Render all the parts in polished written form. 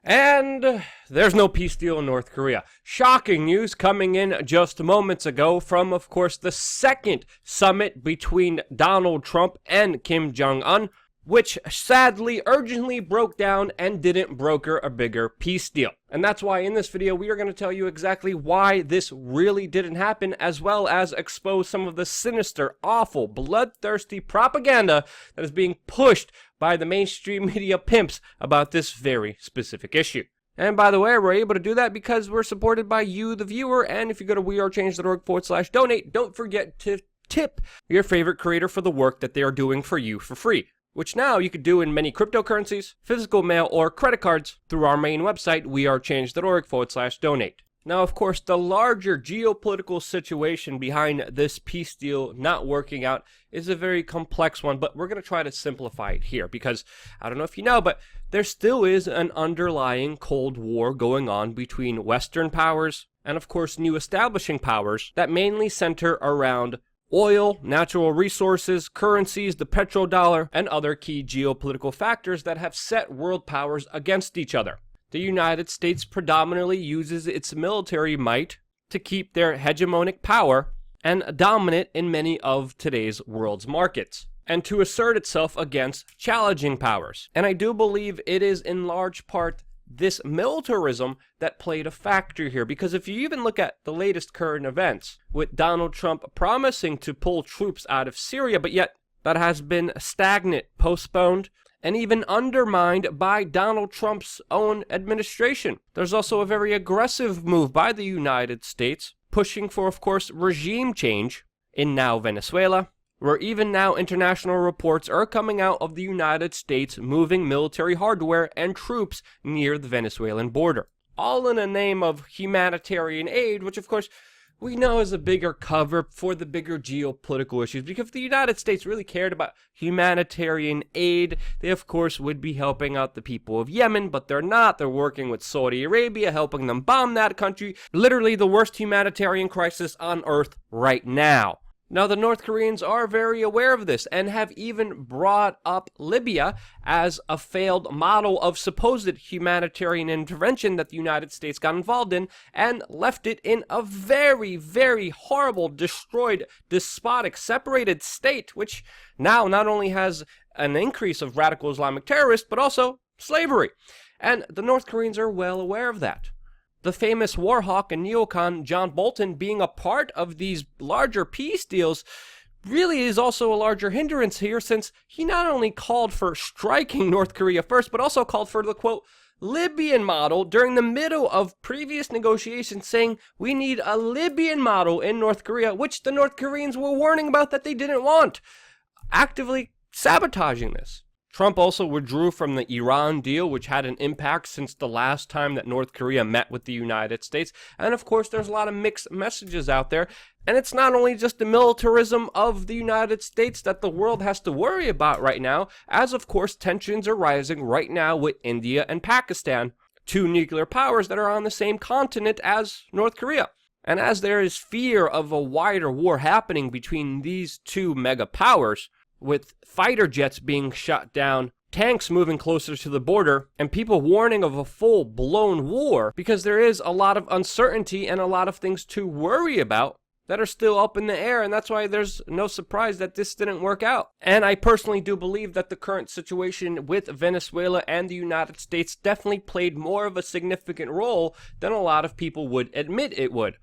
And there's no peace deal in North Korea. Shocking news coming in just moments ago from, of course, the second summit between Donald Trump and Kim Jong-un, which sadly urgently broke down and didn't broker a bigger peace deal. And that's why in this video we are going to tell you exactly why this really didn't happen, as well as expose some of the sinister, awful, bloodthirsty propaganda that is being pushed by the mainstream media pimps about this very specific issue. And by the way, we're able to do that because we're supported by you, the viewer, and if you go to wearechange.org/donate, don't forget to tip your favorite creator for the work that they are doing for you for free, which now you could do in many cryptocurrencies, physical mail, or credit cards through our main website, wearechange.org/donate. Now, of course, the larger geopolitical situation behind this peace deal not working out is a very complex one, but we're going to try to simplify it here because, I don't know if you know, but there still is an underlying Cold War going on between Western powers and, of course, new establishing powers that mainly center around oil, natural resources, currencies, the petrodollar, and other key geopolitical factors that have set world powers against each other. The United States predominantly uses its military might to keep their hegemonic power and dominant in many of today's world's markets, and to assert itself against challenging powers. And I do believe it is in large part this militarism that played a factor here, because if you even look at the latest current events, with Donald Trump promising to pull troops out of Syria, but yet that has been stagnant, postponed, and even undermined by Donald Trump's own administration. There's also a very aggressive move by the United States, pushing for, of course, regime change in now Venezuela, where even now international reports are coming out of the United States moving military hardware and troops near the Venezuelan border. All in the name of humanitarian aid, which of course we know is a bigger cover for the bigger geopolitical issues, because if the United States really cared about humanitarian aid, they of course would be helping out the people of Yemen, but they're not. They're working with Saudi Arabia, helping them bomb that country. Literally the worst humanitarian crisis on earth right now. Now, the North Koreans are very aware of this and have even brought up Libya as a failed model of supposed humanitarian intervention that the United States got involved in and left it in a very, very horrible, destroyed, despotic, separated state, which now not only has an increase of radical Islamic terrorists, but also slavery. And the North Koreans are well aware of that. The famous war hawk and neocon John Bolton being a part of these larger peace deals really is also a larger hindrance here, since he not only called for striking North Korea first, but also called for the, quote, Libyan model during the middle of previous negotiations, saying we need a Libyan model in North Korea, which the North Koreans were warning about that they didn't want, actively sabotaging this. Trump also withdrew from the Iran deal, which had an impact since the last time that North Korea met with the United States. And of course, there's a lot of mixed messages out there. And it's not only just the militarism of the United States that the world has to worry about right now, as of course tensions are rising right now with India and Pakistan, two nuclear powers that are on the same continent as North Korea. And as there is fear of a wider war happening between these two mega powers, with fighter jets being shot down, tanks moving closer to the border, and people warning of a full-blown war, because there is a lot of uncertainty and a lot of things to worry about that are still up in the air, and that's why there's no surprise that this didn't work out. And I personally do believe that the current situation with Venezuela and the United States definitely played more of a significant role than a lot of people would admit it would.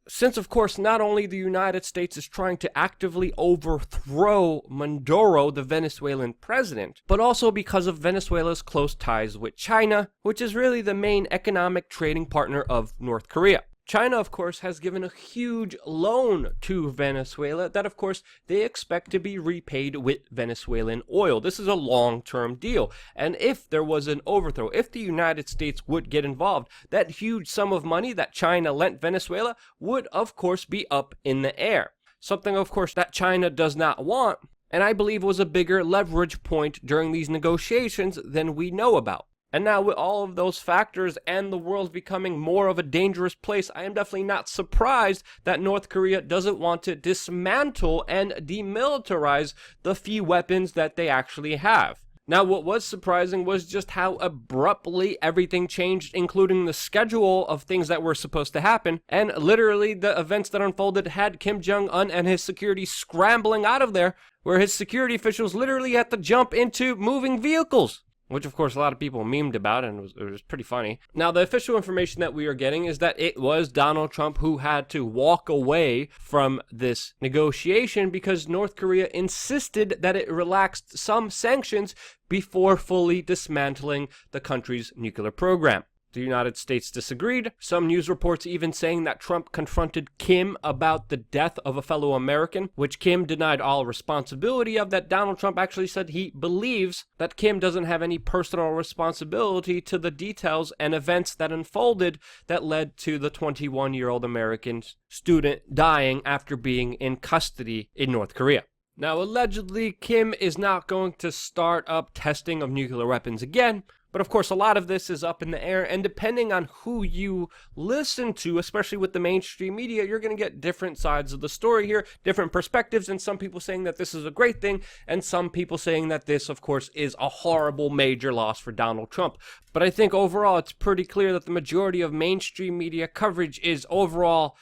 Since, of course, not only the United States is trying to actively overthrow Maduro, the Venezuelan president, but also because of Venezuela's close ties with China, which is really the main economic trading partner of North Korea. China, of course, has given a huge loan to Venezuela that, of course, they expect to be repaid with Venezuelan oil. This is a long-term deal. And if there was an overthrow, if the United States would get involved, that huge sum of money that China lent Venezuela would, of course, be up in the air. Something, of course, that China does not want, and I believe was a bigger leverage point during these negotiations than we know about. And now with all of those factors and the world becoming more of a dangerous place, I am definitely not surprised that North Korea doesn't want to dismantle and demilitarize the few weapons that they actually have. Now, what was surprising was just how abruptly everything changed, including the schedule of things that were supposed to happen, and literally the events that unfolded had Kim Jong-un and his security scrambling out of there, where his security officials literally had to jump into moving vehicles, which of course a lot of people memed about, and it was pretty funny. Now, the official information that we are getting is that it was Donald Trump who had to walk away from this negotiation because North Korea insisted that it relaxed some sanctions before fully dismantling the country's nuclear program. The United States disagreed, some news reports even saying that Trump confronted Kim about the death of a fellow American, which Kim denied all responsibility of. That Donald Trump actually said he believes that Kim doesn't have any personal responsibility to the details and events that unfolded that led to the 21-year-old American student dying after being in custody in North Korea. Now, allegedly, Kim is not going to start up testing of nuclear weapons again. But of course, a lot of this is up in the air, and depending on who you listen to, especially with the mainstream media, you're going to get different sides of the story here, different perspectives, and some people saying that this is a great thing, and some people saying that this, of course, is a horrible major loss for Donald Trump. But I think overall, it's pretty clear that the majority of mainstream media coverage is overall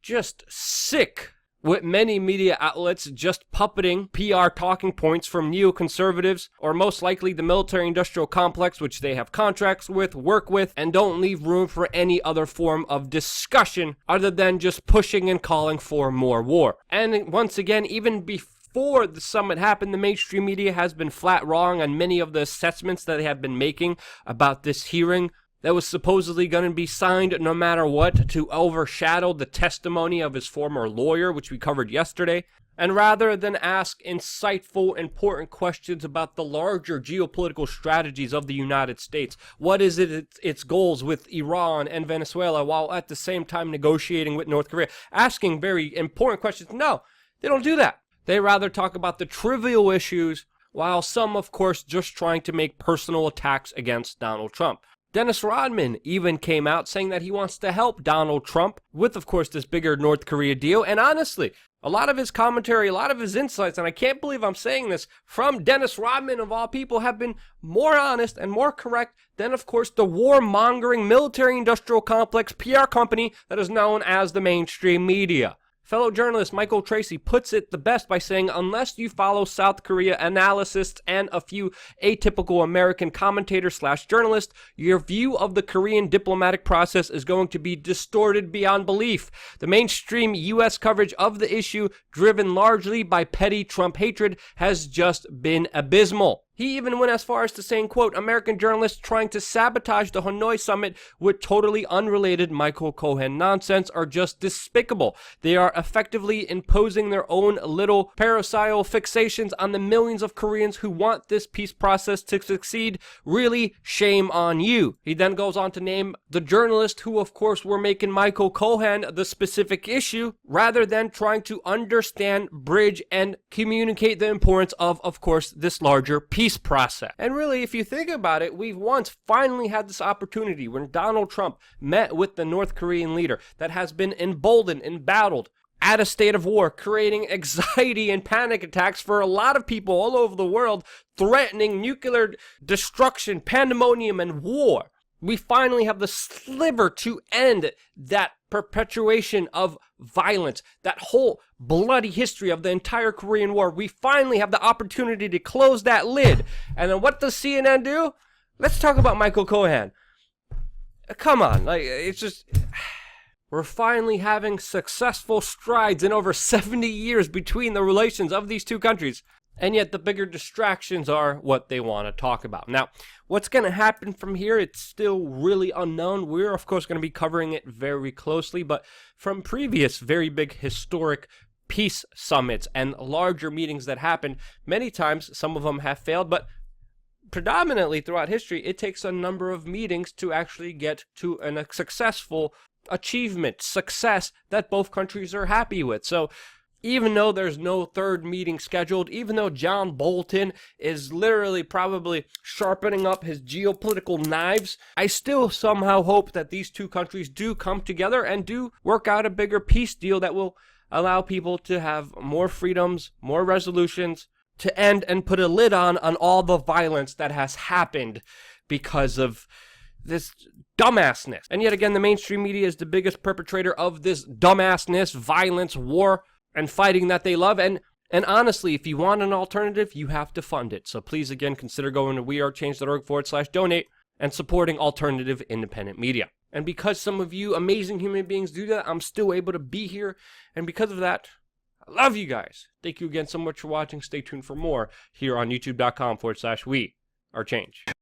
just sick, with many media outlets just puppeting PR talking points from neoconservatives, or most likely the military-industrial complex, which they have contracts with, work with, and don't leave room for any other form of discussion other than just pushing and calling for more war. And once again, even before the summit happened, the mainstream media has been flat wrong on many of the assessments that they have been making about this hearing that was supposedly going to be signed no matter what to overshadow the testimony of his former lawyer, which we covered yesterday. And rather than ask insightful, important questions about the larger geopolitical strategies of the United States, what is its goals with Iran and Venezuela, while at the same time negotiating with North Korea, asking very important questions, no, they don't do that. They rather talk about the trivial issues, while some, of course, just trying to make personal attacks against Donald Trump. Dennis Rodman even came out saying that he wants to help Donald Trump with, of course, this bigger North Korea deal. And honestly, a lot of his commentary, a lot of his insights, and I can't believe I'm saying this, from Dennis Rodman of all people, have been more honest and more correct than, of course, the warmongering military-industrial complex PR company that is known as the mainstream media. Fellow journalist Michael Tracy puts it the best by saying, unless you follow South Korea analysts and a few atypical American commentators/journalists, your view of the Korean diplomatic process is going to be distorted beyond belief. The mainstream U.S. coverage of the issue, driven largely by petty Trump hatred, has just been abysmal. He even went as far as to saying, quote, American journalists trying to sabotage the Hanoi summit with totally unrelated Michael Cohen nonsense are just despicable. They are effectively imposing their own little parasocial fixations on the millions of Koreans who want this peace process to succeed. Really, shame on you. He then goes on to name the journalists who, of course, were making Michael Cohen the specific issue, rather than trying to understand, bridge, and communicate the importance of course, this larger peace process. And really, if you think about it, we've once finally had this opportunity when Donald Trump met with the North Korean leader that has been emboldened, embattled, at a state of war, creating anxiety and panic attacks for a lot of people all over the world, threatening nuclear destruction, pandemonium, and war. We finally have the sliver to end that perpetuation of violence, that whole bloody history of the entire Korean War. We finally have the opportunity to close that lid. And then what does CNN do? Let's talk about Michael Cohen. Come on, it's just... We're finally having successful strides in over 70 years between the relations of these two countries. And yet the bigger distractions are what they want to talk about. Now, what's going to happen from here, it's still really unknown. We're, of course, going to be covering it very closely. But from previous very big historic peace summits and larger meetings that happened, many times, some of them have failed. But predominantly throughout history, it takes a number of meetings to actually get to a successful achievement, success that both countries are happy with. So even though there's no third meeting scheduled, even though John Bolton is literally probably sharpening up his geopolitical knives, I still somehow hope that these two countries do come together and do work out a bigger peace deal that will allow people to have more freedoms, more resolutions, to end and put a lid on all the violence that has happened because of this dumbassness. And yet again, the mainstream media is the biggest perpetrator of this dumbassness, violence, war, and fighting that they love. And honestly, if you want an alternative, you have to fund it. So please, again, consider going to wearechange.org/donate and supporting alternative independent media. And because some of you amazing human beings do that, I'm still able to be here. And because of that, I love you guys. Thank you again so much for watching. Stay tuned for more here on youtube.com/wearechange.